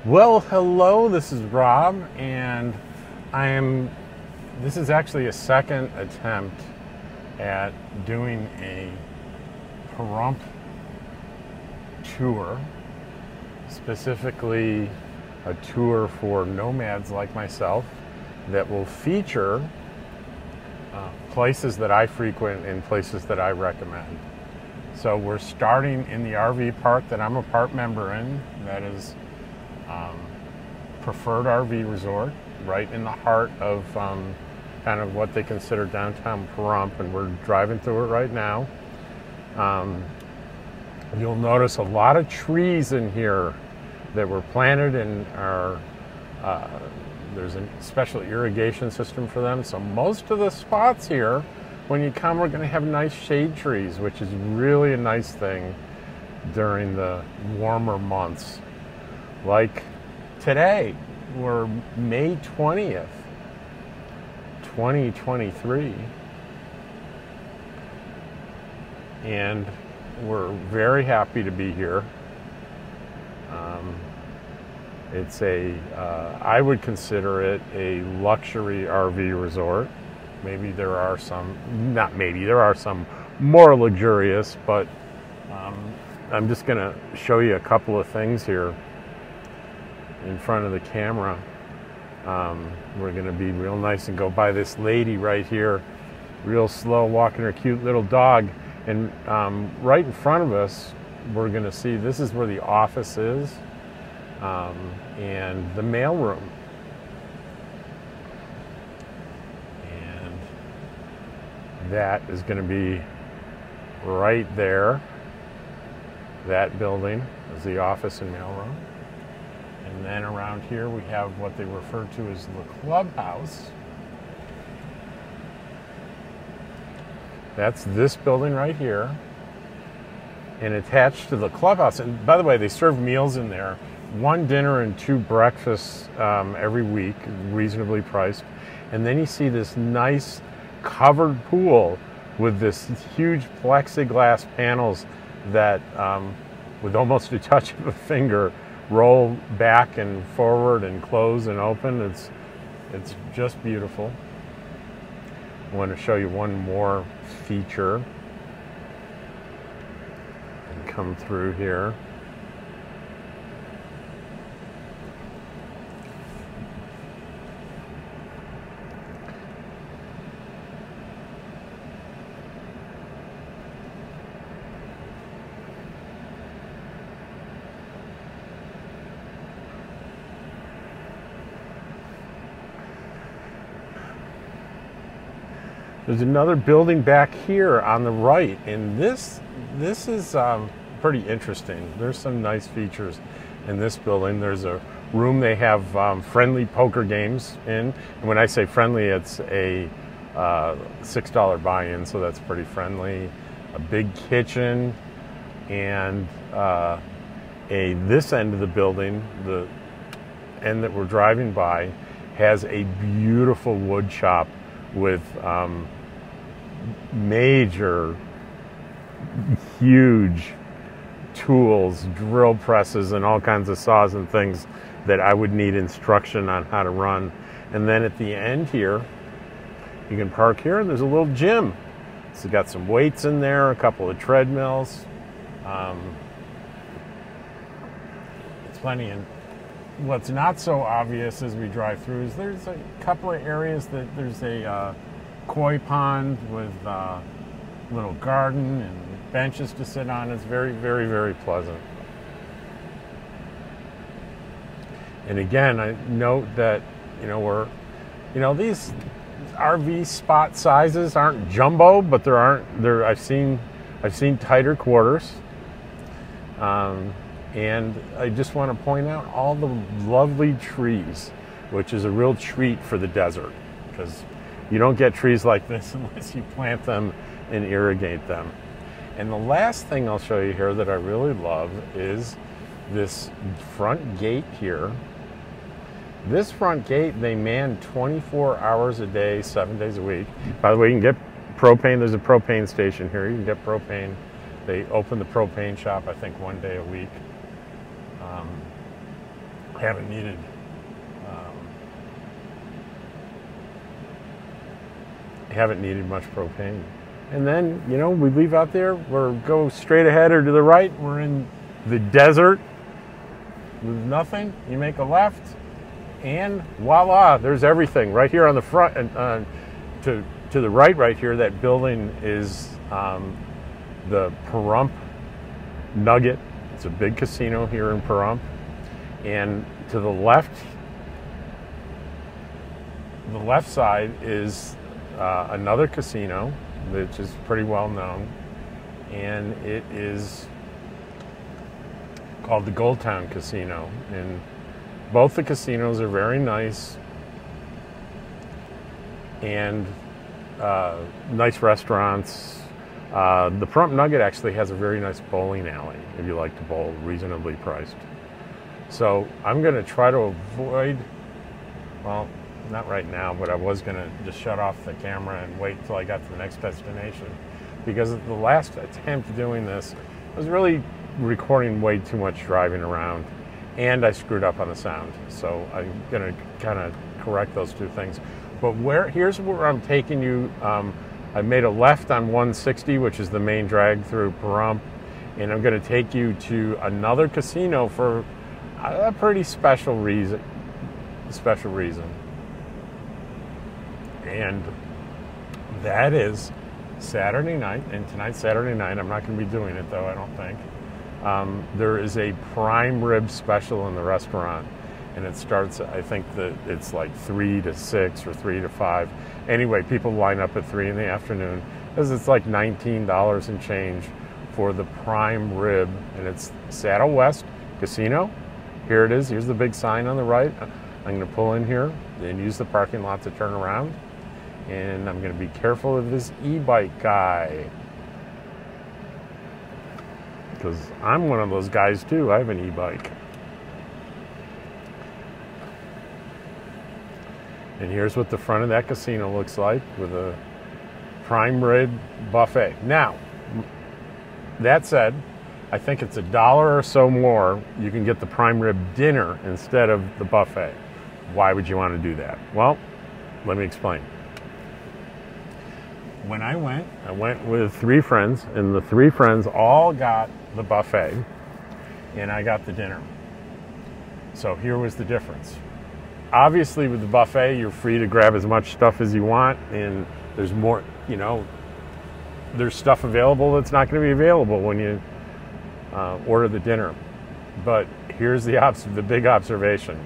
Well, hello, this is Rob, and this is actually a second attempt at doing a Pahrump tour, specifically a tour for nomads like myself that will feature places that I frequent and places that I recommend. So we're starting in the RV park that I'm a part member in, that is Preferred RV Resort, right in the heart of kind of what they consider downtown Pahrump, and we're driving through it right now. You'll notice a lot of trees in here that were planted and are there's a special irrigation system for them. So most of the spots here, when you come, are going to have nice shade trees, which is really a nice thing during the warmer months. Like today, we're May 20th, 2023, and we're very happy to be here. It's I would consider it a luxury RV resort. Maybe there are some, not maybe, there are some more luxurious, but I'm just going to show you a couple of things here in front of the camera. We're going to be real nice and go by this lady right here, real slow, walking her cute little dog. And right in front of us, we're going to see, this is where the office is, and the mail room. And that is going to be right there. That building is the office and mail room. And then around here we have what they refer to as the clubhouse. That's this building right here. And attached to the clubhouse, and by the way, they serve meals in there, 1 dinner and 2 breakfasts every week, reasonably priced. And then you see this nice covered pool with this huge plexiglass panels that, with almost a touch of a finger, roll back and forward and close and open. It's just beautiful. I want to show you one more feature and come through here. There's another building back here on the right, and this is pretty interesting. There's some nice features in this building. There's a room they have friendly poker games in, and when I say friendly, it's a $6 buy-in, so that's pretty friendly. A big kitchen, and this end of the building, the end that we're driving by, has a beautiful wood shop with major, huge tools, drill presses, and all kinds of saws and things that I would need instruction on how to run. And then at the end here, you can park here, and there's a little gym. So got some weights in there, a couple of treadmills. It's plenty. And what's not so obvious as we drive through is there's a couple of areas that there's a koi pond with a little garden and benches to sit on. It's very, very, very pleasant. And again, I note that, these RV spot sizes aren't jumbo, but I've seen tighter quarters. And I just want to point out all the lovely trees, which is a real treat for the desert, because you don't get trees like this unless you plant them and irrigate them. And the last thing I'll show you here that I really love is this front gate here. This front gate, they man 24 hours a day, 7 days a week. By the way, you can get propane. There's a propane station here. You can get propane. They open the propane shop, I think, 1 day a week. haven't needed much propane. And then, you know, we leave out there, we go straight ahead or to the right, we're in the desert with nothing. You make a left, and voila, there's everything right here on the front. And to the right here, that building is the Pahrump Nugget. It's a big casino here in Pahrump. And to the left side is another casino, which is pretty well known, and it is called the Gold Town Casino. And both the casinos are very nice, and nice restaurants. The Pahrump Nugget actually has a very nice bowling alley if you like to bowl, reasonably priced. So I'm going to try to avoid, well, not right now, but I was going to just shut off the camera and wait until I got to the next destination, because the last attempt doing this I was really recording way too much driving around, and I screwed up on the sound. So I'm going to kind of correct those two things. But here's where I'm taking you. I made a left on 160, which is the main drag through Pahrump, and I'm going to take you to another casino for a pretty special reason. And that is Saturday night, and tonight's Saturday night. I'm not going to be doing it, though, I don't think. There is a prime rib special in the restaurant, and it starts, I think that it's like 3 to 6 or 3 to 5. Anyway, people line up at 3 in the afternoon, because it's like $19 and change for the prime rib, and it's Saddle West Casino. Here it is. Here's the big sign on the right. I'm going to pull in here and use the parking lot to turn around, and I'm going to be careful of this e-bike guy, because I'm one of those guys too. I have an e-bike. And here's what the front of that casino looks like, with a prime rib buffet. Now, that said, I think it's $1 or so more. You can get the prime rib dinner instead of the buffet. Why would you want to do that? Well, let me explain. When I went with 3 friends, and the 3 friends all got the buffet, and I got the dinner. So here was the difference. Obviously, with the buffet, you're free to grab as much stuff as you want, and there's more, you know, there's stuff available that's not going to be available when you order the dinner. But here's the big observation.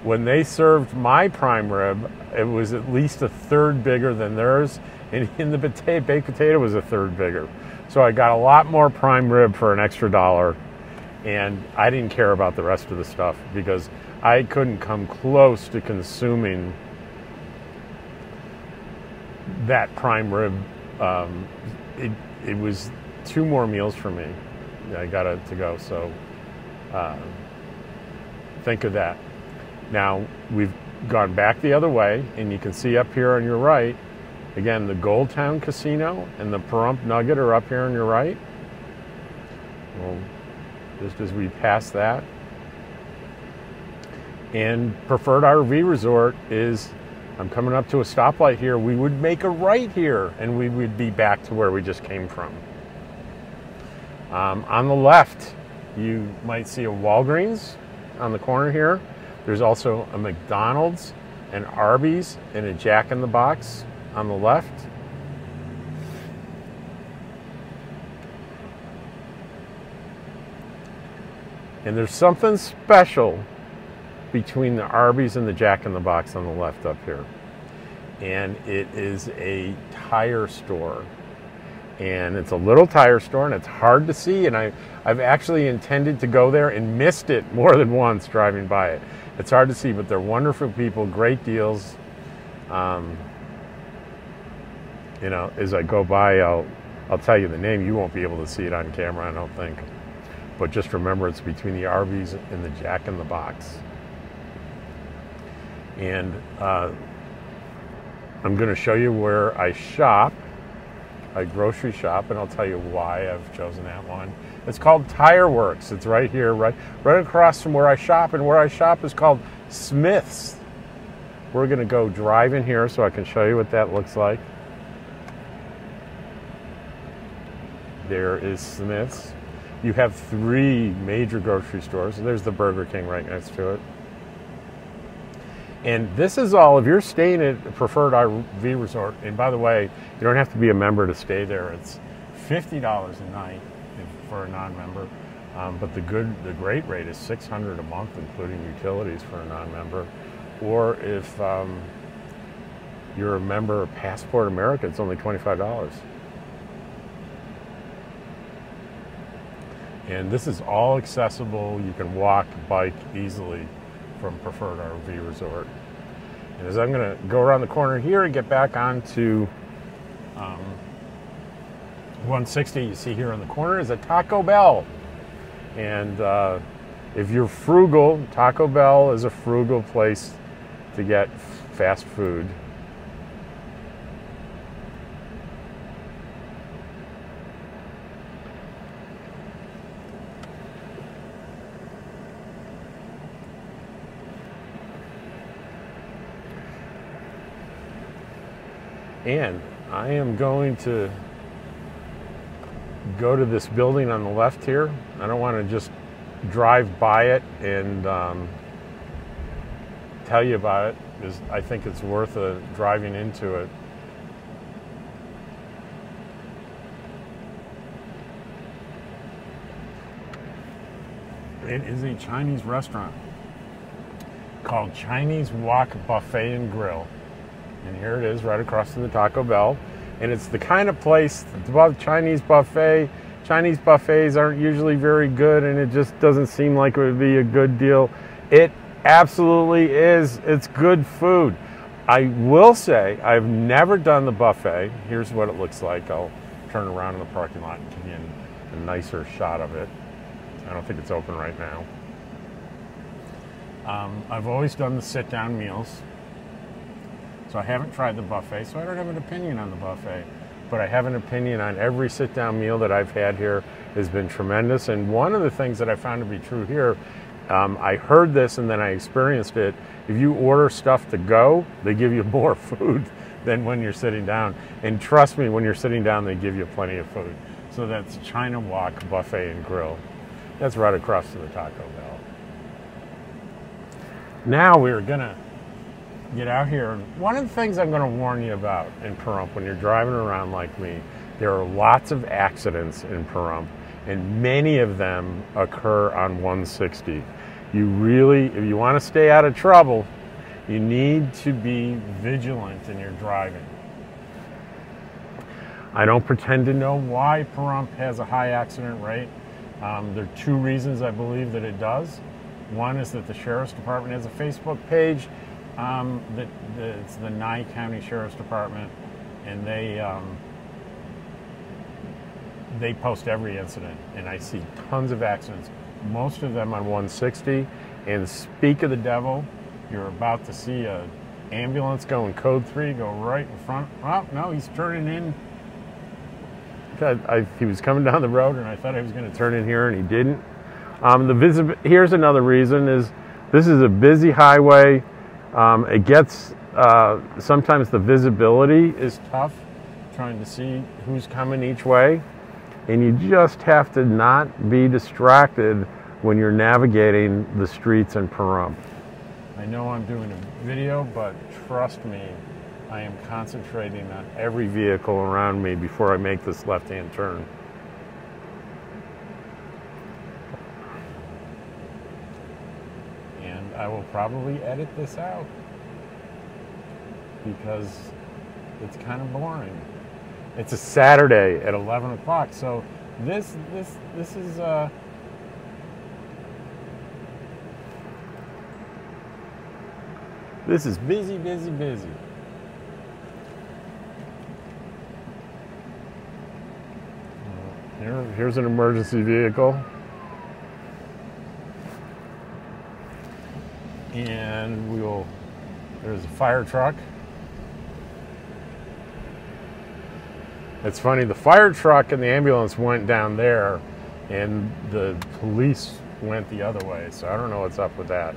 When they served my prime rib, it was at least 1/3 bigger than theirs, and in the baked potato was 1/3 bigger. So I got a lot more prime rib for an extra $1, and I didn't care about the rest of the stuff, because I couldn't come close to consuming that prime rib. It was 2 more meals for me. I got it to go, so think of that. Now, we've gone back the other way, and you can see up here on your right, again, the Gold Town Casino and the Pahrump Nugget are up here on your right. Well, just as we pass that. And Preferred RV Resort is, I'm coming up to a stoplight here. We would make a right here, and we would be back to where we just came from. On the left, you might see a Walgreens on the corner here. There's also a McDonald's, an Arby's, and a Jack in the Box on the left. And there's something special between the Arby's and the Jack in the Box on the left up here. And it is a tire store. And it's a little tire store, and it's hard to see. And I've actually intended to go there and missed it more than once driving by it. It's hard to see, but they're wonderful people, great deals. You know, as I go by, I'll tell you the name. You won't be able to see it on camera, I don't think. But just remember, it's between the Arby's and the Jack in the Box. And I'm going to show you where I shop. a grocery shop, and I'll tell you why I've chosen that one. It's called Tire Works. It's right here, right across from where I shop, and where I shop is called Smith's. We're gonna go drive in here so I can show you what that looks like. There is Smith's. You have 3 major grocery stores. There's the Burger King right next to it. And this is all, if you're staying at a preferred RV resort, and by the way, you don't have to be a member to stay there. It's $50 a night for a non-member. But the great rate is $600 a month, including utilities for a non-member. Or if you're a member of Passport America, it's only $25. And this is all accessible. You can walk, bike easily from Preferred RV Resort. And as I'm going to go around the corner here and get back onto 160, you see here in the corner is a Taco Bell. And if you're frugal, Taco Bell is a frugal place to get fast food. And I am going to go to this building on the left here. I don't want to just drive by it and tell you about it, because I think it's worth driving into it. It is a Chinese restaurant called Chinese Wok Buffet and Grill. And here it is, right across from the Taco Bell. And it's the kind of place, it's about Chinese buffet. Chinese buffets aren't usually very good, and it just doesn't seem like it would be a good deal. It absolutely is. It's good food. I will say, I've never done the buffet. Here's what it looks like. I'll turn around in the parking lot and give you a nicer shot of it. I don't think it's open right now. I've always done the sit-down meals. So I haven't tried the buffet, so I don't have an opinion on the buffet. But I have an opinion on every sit-down meal that I've had here. Has been tremendous. And one of the things that I found to be true here, I heard this and then I experienced it. If you order stuff to go, they give you more food than when you're sitting down. And trust me, when you're sitting down, they give you plenty of food. So that's China Wok Buffet and Grill. That's right across from the Taco Bell. Now we're gonna get out here. One of the things I'm going to warn you about in Pahrump, when you're driving around like me, there are lots of accidents in Pahrump, and many of them occur on 160. You really, if you want to stay out of trouble, you need to be vigilant in your driving. I don't pretend to know why Pahrump has a high accident rate. There are 2 reasons I believe that it does. One is that the Sheriff's Department has a Facebook page. It's the Nye County Sheriff's Department, and they post every incident, and I see tons of accidents, most of them on 160. And speak of the devil, you're about to see an ambulance going code 3, go right in front. Oh no, he's turning in. He was coming down the road, and I thought he was going to turn in here, and he didn't. Here's another reason: is this is a busy highway. It gets, sometimes the visibility is tough, trying to see who's coming each way. And you just have to not be distracted when you're navigating the streets in Pahrump. I know I'm doing a video, but trust me, I am concentrating on every vehicle around me before I make this left-hand turn. I will probably edit this out because it's kind of boring. It's a Saturday at 11 o'clock, so this is this is busy, busy, busy. Here's an emergency vehicle. And there's a fire truck. It's funny, the fire truck and the ambulance went down there, and the police went the other way, so I don't know what's up with that.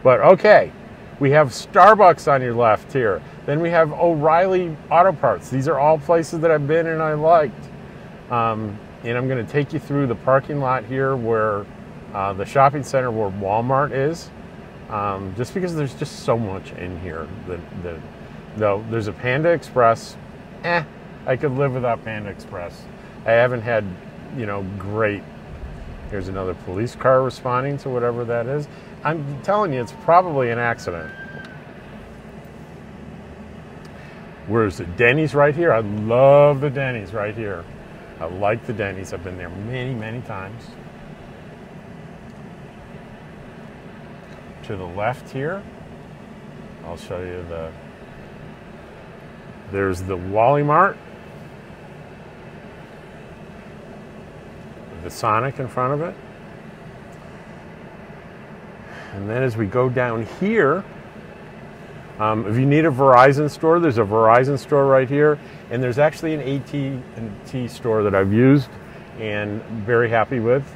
But okay, we have Starbucks on your left here. Then we have O'Reilly Auto Parts. These are all places that I've been and I liked. And I'm going to take you through the parking lot here where the shopping center where Walmart is, just because there's just so much in here. Though there's a Panda Express. I could live without Panda Express. I haven't had, great. Here's another police car responding to whatever that is. I'm telling you, it's probably an accident. Where's the Denny's right here? I love the Denny's right here. I like the Denny's. I've been there many, many times. To the left here, I'll show you there's the Wally Mart. The Sonic in front of it. And then as we go down here, if you need a Verizon store, there's a Verizon store right here, and there's actually an AT&T store that I've used and very happy with.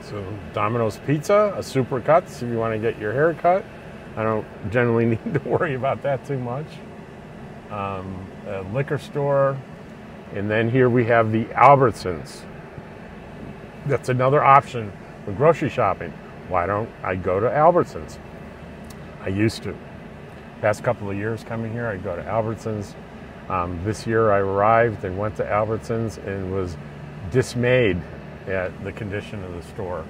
So Domino's Pizza, a Super Cuts if you want to get your hair cut. I don't generally need to worry about that too much. A liquor store, and then here we have the Albertsons. That's another option for grocery shopping. Why don't I go to Albertsons? I used to. Past couple of years coming here, I'd go to Albertsons. This year I arrived and went to Albertsons and was dismayed at the condition of the store.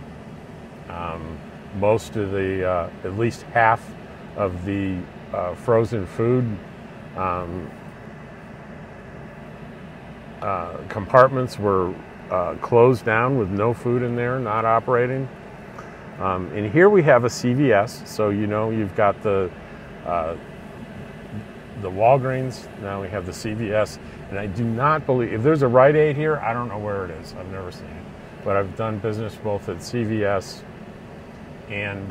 Most of the, at least half of the frozen food compartments were closed down with no food in there, not operating. And here we have a CVS, so you've got the Walgreens. Now we have the CVS, and I do not believe if there's a Rite Aid here. I don't know where it is. I've never seen it, but I've done business both at CVS and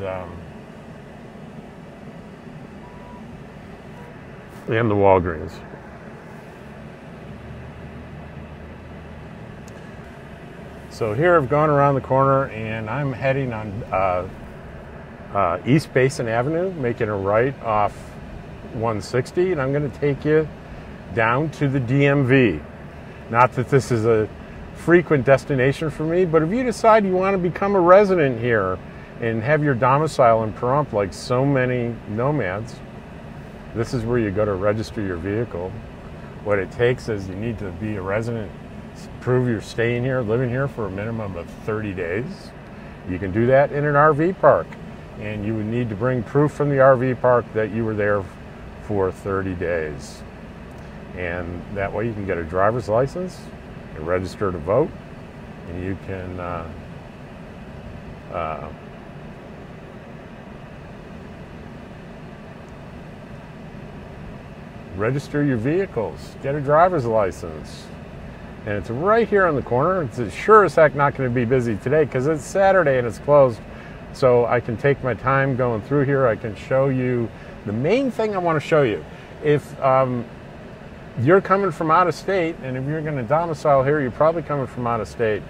the Walgreens. So here I've gone around the corner and I'm heading on East Basin Avenue, making a right off 160, and I'm going to take you down to the DMV. Not that this is a frequent destination for me, but if you decide you want to become a resident here and have your domicile in Pahrump like so many nomads, this is where you go to register your vehicle. What it takes is you need to be a resident, prove you're staying here, living here for a minimum of 30 days. You can do that in an RV park, and you would need to bring proof from the RV park that you were there for 30 days. And that way you can get a driver's license and register to vote, and you can register your vehicles, get a driver's license. And it's right here on the corner. It's sure as heck not going to be busy today because it's Saturday and it's closed. So I can take my time going through here. I can show you the main thing I want to show you. If you're coming from out of state, and if you're going to domicile here, you're probably coming from out of state.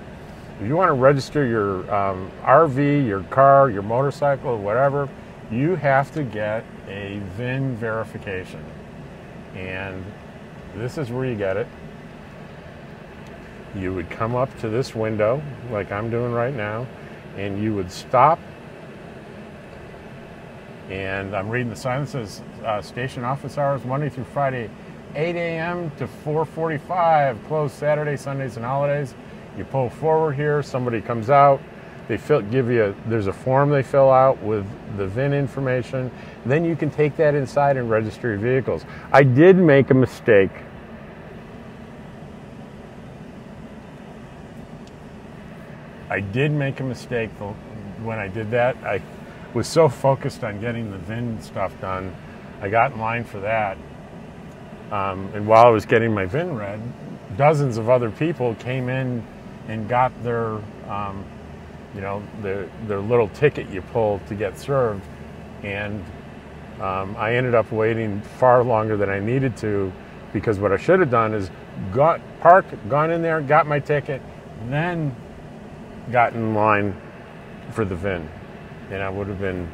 If you want to register your RV, your car, your motorcycle, whatever, you have to get a VIN verification. And this is where you get it. You would come up to this window, like I'm doing right now, and you would stop. And I'm reading the sign that says station office hours Monday through Friday, 8 a.m. to 4:45, closed Saturday, Sundays, and holidays. You pull forward here, somebody comes out, they there's a form they fill out with the VIN information. Then you can take that inside and register your vehicles. I did make a mistake. When I did that. I was so focused on getting the VIN stuff done. I got in line for that. And while I was getting my VIN read, dozens of other people came in and got their little ticket you pull to get served. And I ended up waiting far longer than I needed to, because what I should have done is parked, gone in there, got my ticket, then got in line for the VIN, and I would have been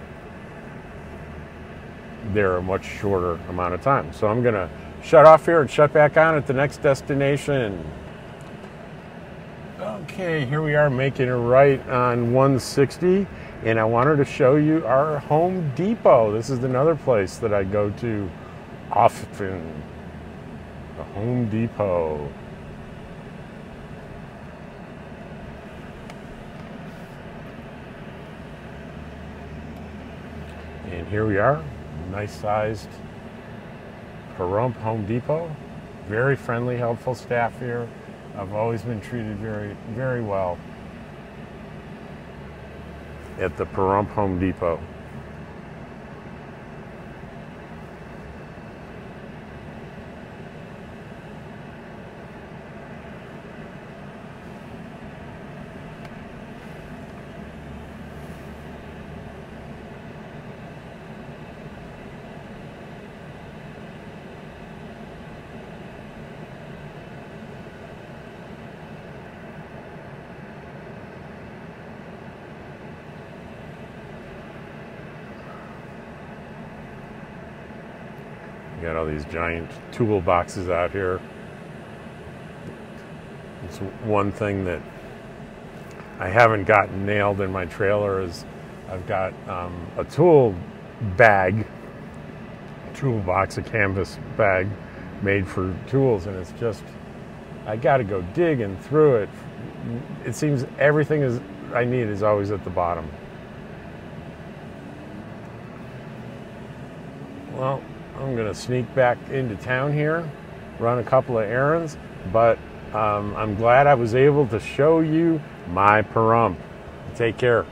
there a much shorter amount of time. So I'm gonna shut off here and shut back on at the next destination. Okay, here we are making a right on 160, and I wanted to show you our Home Depot. This is another place that I go to often, the Home Depot. And here we are, nice sized Pahrump Home Depot. Very friendly, helpful staff here. I've always been treated very, very well at the Pahrump Home Depot. Got all these giant toolboxes out here. It's one thing that I haven't gotten nailed in my trailer is I've got a tool bag, toolbox, a canvas bag made for tools, and it's just, I got to go digging through it. It seems everything I need is always at the bottom. Well, I'm going to sneak back into town here, run a couple of errands, but I'm glad I was able to show you my Pahrump. Take care.